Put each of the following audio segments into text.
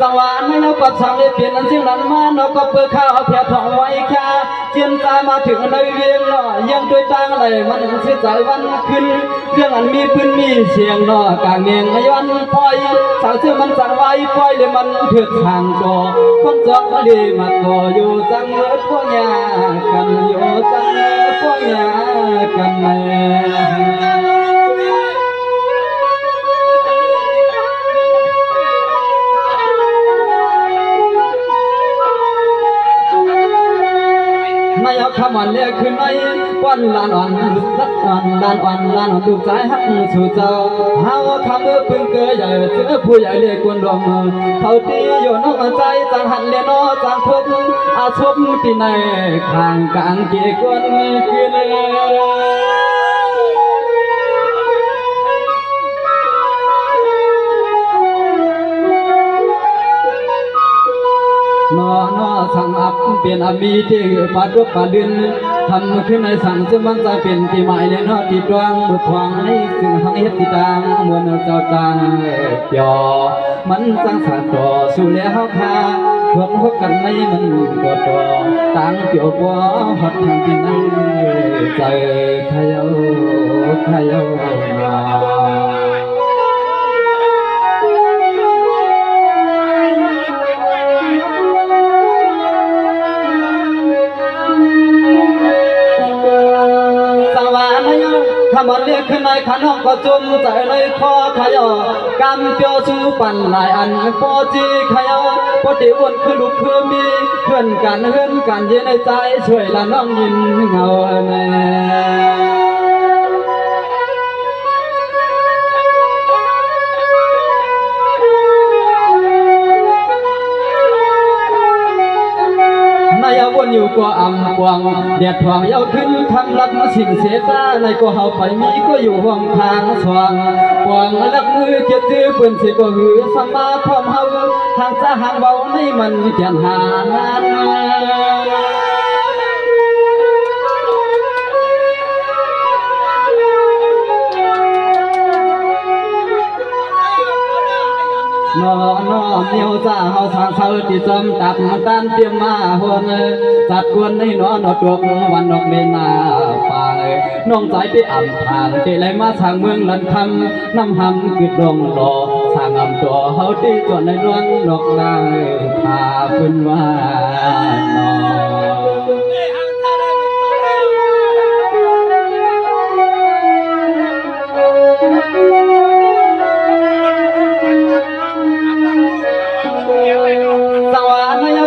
สังวานไม่เอากับช่างเลยเปลี่ยนอันสิ่งนั้นมาเนาะก็เปิดข้าวเพียรทองไว้แค่เจียนตามาถึงในเวียงเนาะยังด้วยตังไหลมันเสียใจวันขึ้นเรื่องอันมีพื้นมีเสียงเนาะกางเงียงย้อนปล่อยสาวชื่อมันสั่งไว้ปล่อยเลยมันเถื่อนทางก่อคนจอกมาดีมาก่ออยู่จังเลือดพวกยากันอยู่จังเลือดพวกยากันแม่นายเอาคำวันเรียกขึ้นในวันลานอ่อนรัดอ่อนลานอ่อนลานอ่อนดูใจหักสู่เจ้าหาว่าคำเมื่อพึ่งเกยใหญ่เจอผู้ใหญ่เรียกกวนรวมเขาตีอยู่นอกใจจางหันเลียนอจางพบอาชมที่ในข้างกลางเกี่ยกวนกินนอนอสั่งอับเปลี่ยนอามีที่ปาดุปาดินทำขึ้นในสั่งจะมันจะเป็นที่หมายเลยนอที่ดวงบุตรทองให้ซึ่งหังเฮ็ดที่ดังมวลเจ้าจังเปียวมันจังสานต่อสู่แล้วค่ะพวกพบกันในมันก็ต่อต่างเปียวบัวหดทางที่ในใจขยาวขยาวทำมันเรียกขึ้นในขันห้องก็จุ่มใจเลยคอขยอกำเปียวชูปั่นหลายอันปอจีขยอปอดีอ้วนคือลูกคือมีเพื่อนกันเฮือนกันเย็นในใจช่วยละน้องยินเงาแม่ยาวนอยู่ก็อ่ำกวางเดียดทวงยาวขึ้นทำรักมาสิ่งเสียตาในก็เฮาไปมีก็อยู่ห้องทางสว่างกวางลักมือเก็บจื้อปืนสิก็หือสมาพร้อมเฮาทางจะห่างเบาในมันเกียนหางานนอนเมียวจ้าเฮาสางเสาที่จอมตับตันเตรียมมาหวนจัดกวนในนอนดวงวันนกเมนาป่าน้องใจที่อ่ำทางที่ไหลมาทางเมืองลันคำน้ำหำคือดวงหล่อสร้างอำตัวเฮาที่จวนในนวลนกนางพาพื้นว่านอ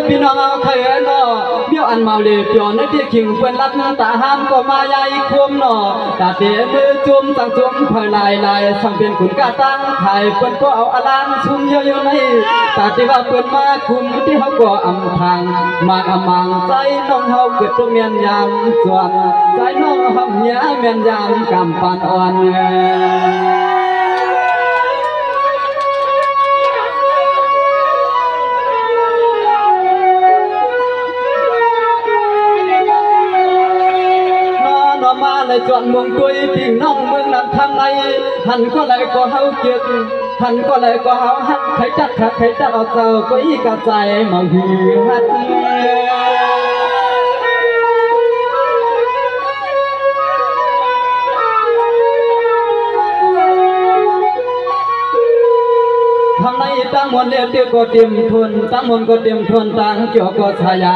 พี่น้องเคยเนาะเบี้ยวอันเมาเลยเปียวในที่ขิงเพื่อนรักตาห้ามก็มาใหญ่คุมเนาะตาเตะมือจุ่มตั้งจุ่มเผยลายสั่งเป็นขุนกาตั้งไข่เพื่อนก็เอาอลานชุ่มเยอะๆในตาที่ว่าเพื่อนมาคุมที่เขาก็อำทางมาอำมังใจน้องเฮาเกิดตัวเมียนยามส่วนใจน้องหำเนี้ยเมียนยามกำปานอ่อนมาเลยจวนเมืองกุยพี่น้องเมืองนั้นทางในหันก็เลยก็เฮาเกียรหันก็เลยก็เฮาฮักใครจัดใครจัดเอาเจ้าก็อีกระใจมาหือฮัดทำในตั้งมวลเลี้ยเตี้ยก็เตรียมทุนตั้งมวลก็เตรียมทุนตั้งเกี่ยวก็ชายา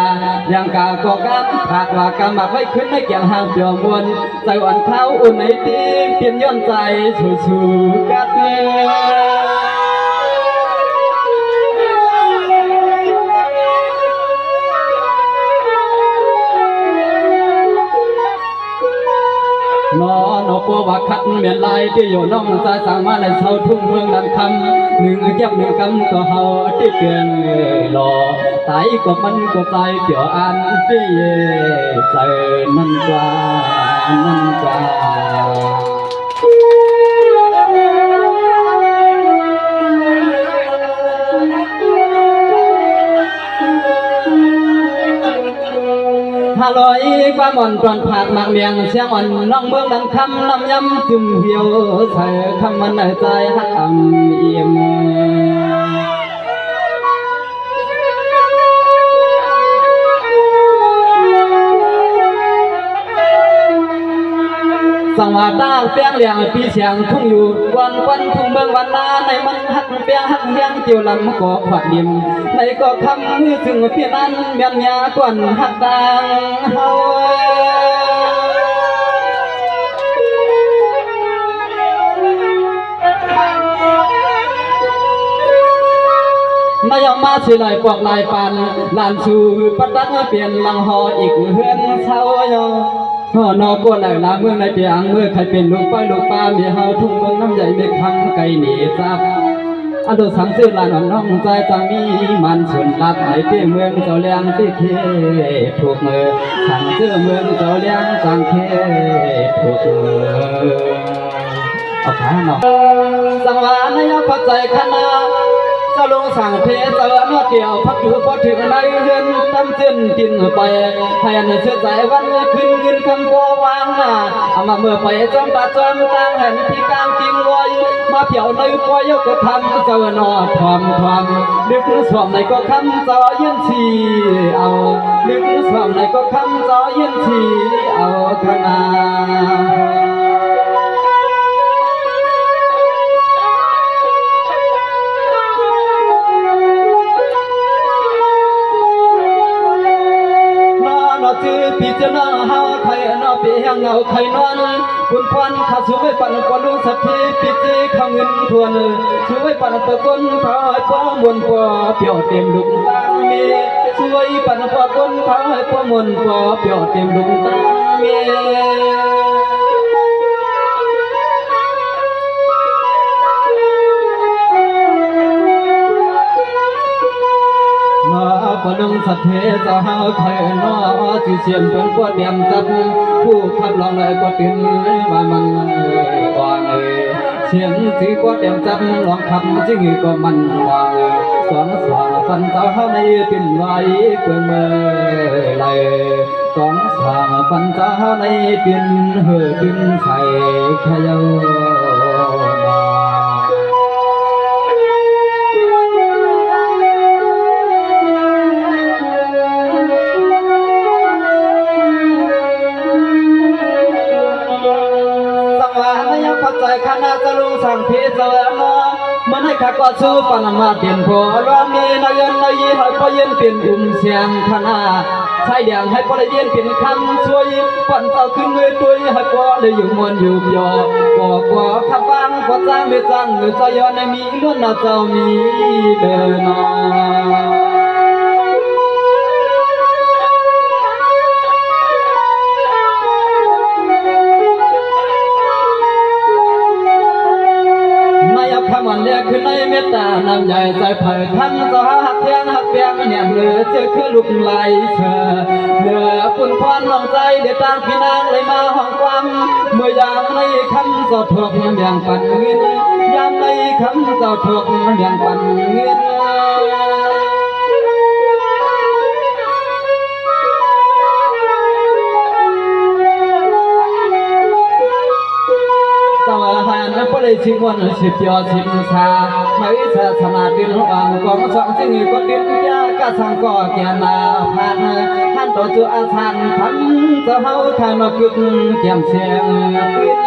อย่างกาก็กำผักว่ากำหมักไว้ขึ้นในเกี่ยงห่างเปี่ยวมวลใจอ่อนเข้าอุ่นในตีเปลี่ยนย้อนใจชูกัดนอนโปว่าคัดเมียนลายที่อยู่น้องใจสั่งมาในเสาทุ่งเมืองดันคำหนึ่งเก็บหนึ่งกำก็เฮาที่เปลี่ยนหล่อตายก็มันก็ใจเกี่ยวอันที่ใจนั่นกว่านั่นกว่า ฮาลอยกว่าหมอนตอนผาดหมากเมียงเสียงอ่อนน้องเมืองดังคำน้ำยำจุ่มเหี่ยวใส่คำมันในใจหักอ่ำเอี่ยม สังวาตาเปียงเหลียงปีเสียงทุ่งอยู่วันทุ่งเมืองวันนาในมันหักเปียงหักเลียงเกี่ยวลำก่อขวัดดิมในก็คำมือถึงเพียนั้นเมียนยากวนหักดังเฮานายมาสิลอยปอกลายปันลานชูปัดดังเปลี่ยนลังหออีกเฮือนเศร้ายอนอกวนไหลลาเมืองในเปียงเมื่อใครเป็นลูกป้าลูกป้ามีเฮาทุ่งเมืองน้ำใหญ่ไม่คำไก่หนีจับอันดูสังสื่อลานน้องใจจังมีมันส่วนลับไหนที่เมืองเจ้าเลี้ยงที่เคถูกมือสังสื่อเมืองเจ้าเลี้ยงจังเคถูกมือเอาขาหน่อยสังวานในเข้าใจคณะจะลงสั่งเพจะนวดเกี่ยวพักอยู่พอถึงในเรือนตั้มเส้นดินไปให้อันเชื่อใจวันขึ้นเงินคำพอวางหน้าเอามาเมื่อไปจอมตาจอมตั้งเห็นที่กลางกิงไว้มาเผียวในปอยก็ทำเจ้านอทอมดึกสวมในก็คำเจ้าเย็นชีเอาดึกสวมในก็คำเจ้าเย็นชีเอาขนาจื้อพี่เจ้าน้าเฮาไทยนอเปียงเงาไข่นอนบุญพรข้าช่วยปั่นปลุสัตทีพี่เจ้ข้าเงินทวนช่วยปั่นปะก้นถอยป้อมวนป้อเปี่ยวเต็มดุงตังเมช่วยปั่นปะก้นถอยป้อมวนป้อเปี่ยวเต็มดุงตังเมปนุงสัตเทจะหาไทยนอจีเชียนเป็นกวดเดียมจับผู้ขับลองเลยก็ตื่นว่ามันวางเชียนสีกวดเดียมจับลองขับจริงก็มันวางสองสองปันเจ้าในตื่นไว้เพื่อเมื่อไรสองสองปันเจ้าในตื่นเหือตื่นใส่ขยาวคณะจะลงสั่งเพเจอเนาะมันให้ข้าก็สู้ปนมาเตียนพอร้องมีนายนายให้พอเย็นเป็นเสียงคณะใช้เดียงให้พอได้เย็นเป็นคำช่วยปั่นเต่าขึ้นเลยด้วยให้พอได้อยู่มวนอยู่ยอก็ขับฟังก็จ้างไม่จ้างหรือจะย้อนในมีล้วนน่าเจ้ามีเดินนอคำวันเรียกขึ้นในเมตตาน้ำใหญ่ใจเผยทันจะหักเพียงเนี่ยเหลือเจอคือลุกไหลเธอเหลือปุ่นพรลองใจเดี๋ยวตามพี่นางเลยมาห้องความเมื่อยามในคำเจ้าถูกเบี่ยงปันเงินยามในคำเจ้าถูกเบี่ยงปันเงินก็เลยชิมวันสิบยอชิมชาไม่ศาสนาดินอ่างกองสองสิ่งก็ดินยากระสังก็แก่นาพันท่านต่อจูอาชันพันจะเฮาทานมากุดแก้มเสียงปิด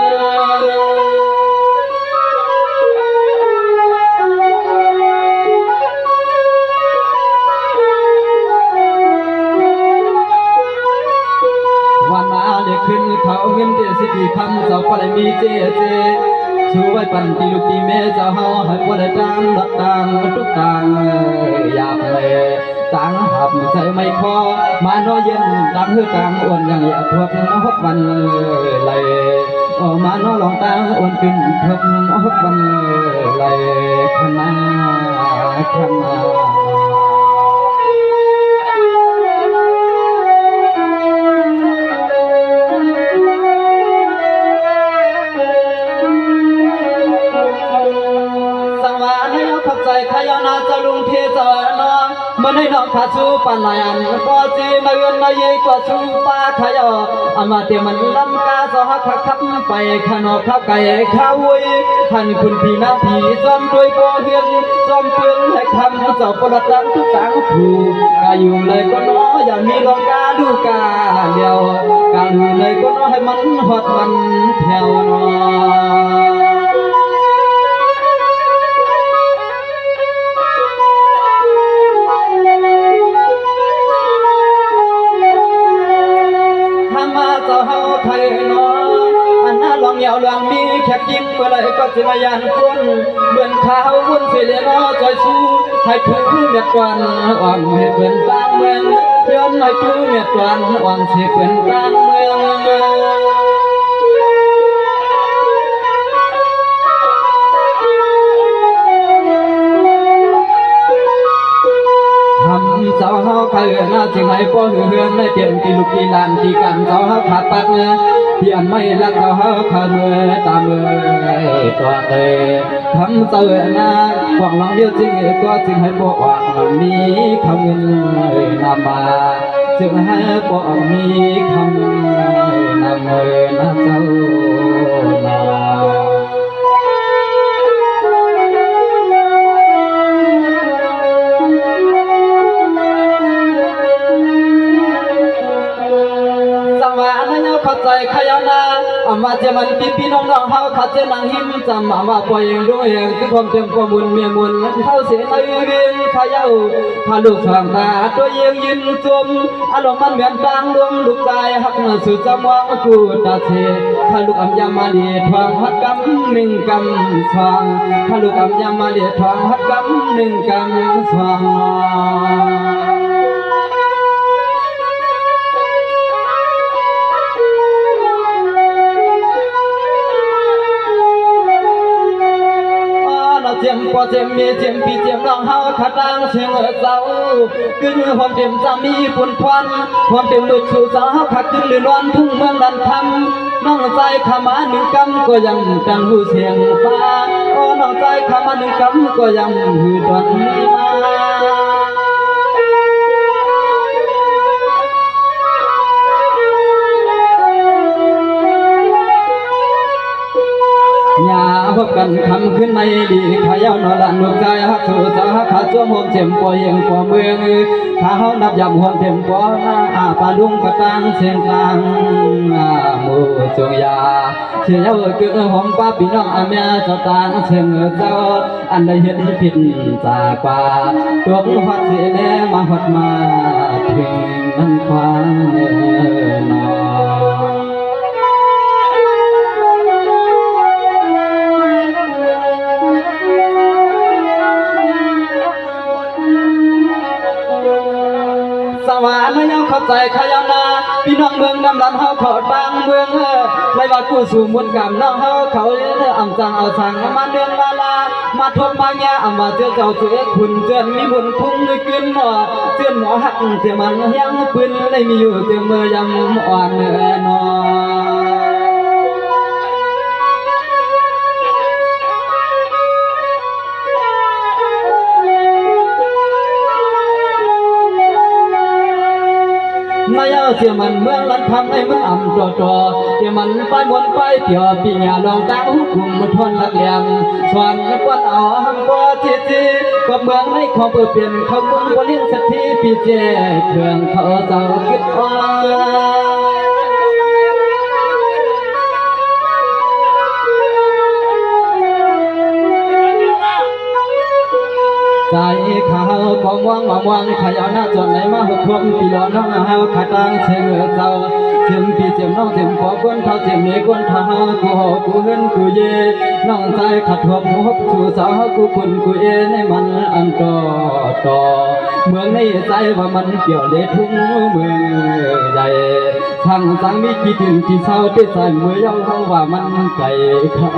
วันนาเด็กขึ้นเขาเงินเดสิกีคำเจ้าก็เลยมีเจช่วยปั่นตีลูกตีเมเจ้าเฮาให้พอได้ตังดักตังทุกตังอยากเลยตังหับใจไม่พอมาน้อยเย็นดังหื้อตังอ้วนยังอยากทวกหกวันเลยออกมาน้อลองตังอ้วนขึ้นทวกหกวันเลยขนาขยานาจะลุงเทเจอเนาะมันให้น้องขาชูปันนายอันก็จีมาเงินนายก็ชูป้าขยออามาเตมันลำกาสหักขับไปขนอกข้าวไก่ข้าววุ้ยท่านคุณพี่นาผีจอมด้วยก็เฮียนจอมเปลืองให้คำเจ้าประดับทุกต่างผูกกาอยู่เลยก็น้ออย่ามีลองกา ดูกาเดียวกาลือเลยก็น้อยมันหดมันแถวนอไทยน้อยอันน่าลองเหยาลองมีแค่ยิ้มเมื่อไรก็จะมายันคนเหมือนข้าววุ้นเสียน้อจอยสู้ให้ถือเมียดก่อนอ่อนให้เป็นต่างเมืองย้อนให้ถือเมียดก่อนอ่อนเสียเป็นต่างเมืองเจ้าเฮาใครน่าจึงให้พ่อเฮือนในเตียนที่ลูกที่ลานที่กันเจ้าเฮาขาดปัดเนื้อเตียนไม่รักเจ้าเฮาขาดเมื่อตามเมื่อตัวเตยทำเสือหน้าหวังลองเดียวจริงก็จึงให้บอกว่ามีคำเงินนำมาจึงให้บอกมีคำนำเงินนะเจ้าเข้าใจขยานาอามาเจมันพี่น้องเฮาขัดเจนังหิมจำอามาปล่อยด้วยคือความเต็มความมุนเมียมุนเข้าเสียในเรียนขยาถ้าลูกสางตาตัวเยียงยืนจมอารมณ์มันเหมือนต่างดวงลูกใจหักมาสู่จำวังกูตาเทถ้าลูกอัมยามาเดียทวงหัดกำหนึ่งกำสองถ้าลูกอัมยามาเดียทวงหัดกำหนึ่งกำสองเจียมกว่าเจียมมีเจียมปีเจียมน้องเฮาขัดดังเชียงเจ้ากึ่งความเต็มจะมีปุ่นควันความเต็มลุดสู่สาวเฮาขัดขึ้นหรือนวลทุ่งเมืองดันทำน้องใจขามาหนึ่งกำก็ยังดังหูเสียงฟ้าโอ้น้องใจขามาหนึ่งกำก็ยังหูดวนนี้มาอย่าพบกันคำขึ้นในดีขายาวนอลันดวงใจฮักสู่สาขาจ้วมห่วงเจ็มปอยเองปอเมืองข้านับยำห่วงเต็มปอหน้าปลาลุงกระตังเสียงกลางมูจงยาเชี่ยวเกือหอมป้าพี่น้องอาเมียเจ้าต่างเสียงเจ้าอันใดเห็นผิดจากป่าตัวหัดเสียแน่มาหัดมาถึงนั่นความนอสวรรค์ไม่ยังเข้าใจขยานาพี่น้องเมืองดำลันเฮาขอดบางเมืองไรว่ากู้สู่มุนกำน้องเฮาเขาอ่ำจังเอาสังมาเดือนลามาทบมาแง่มาเจอเจ้าเจอคุณเจนมีบุญพุ่งขึ้นหมอเจนหมอหักเจมันยังปืนได้มีอยู่เจอเมื่อยำอ่อนนอนายเจียมันเมืองลันทำให้มันอ่ำจอเจียมันไปบนไปเปี่ยวปีญาลองตาหุกุมทนลักเลียงสวนกวนอ๋อหังกว่าจีกับเมืองให้ขอเปิดเปลี่ยนเขาเมืองบริษัทที่ปีเจเครื่องเขาเจ้าคิดว่าใจเขาก็ม่วงม่วงขยานาจนไหนมาหุบควมปีหลอนน้องเฮาขัดดังเชื่อเจ้าเชื่อปีเจียมน้องเจียมขอก้นเขาเจียมนี้ก้นเท้ากูหอกูเห็นกูเย่น้องใจขัดทวมหบสู่สาวกูคุณกูเอในมันอันต่อเมืองในใจว่ามันเกี่ยวเล็ดทุ่งเมืองใหญ่ช่างสังมีกี่ถึงที่เศร้าที่ใส่เมื่อยังเขาว่ามันไก่ข้อ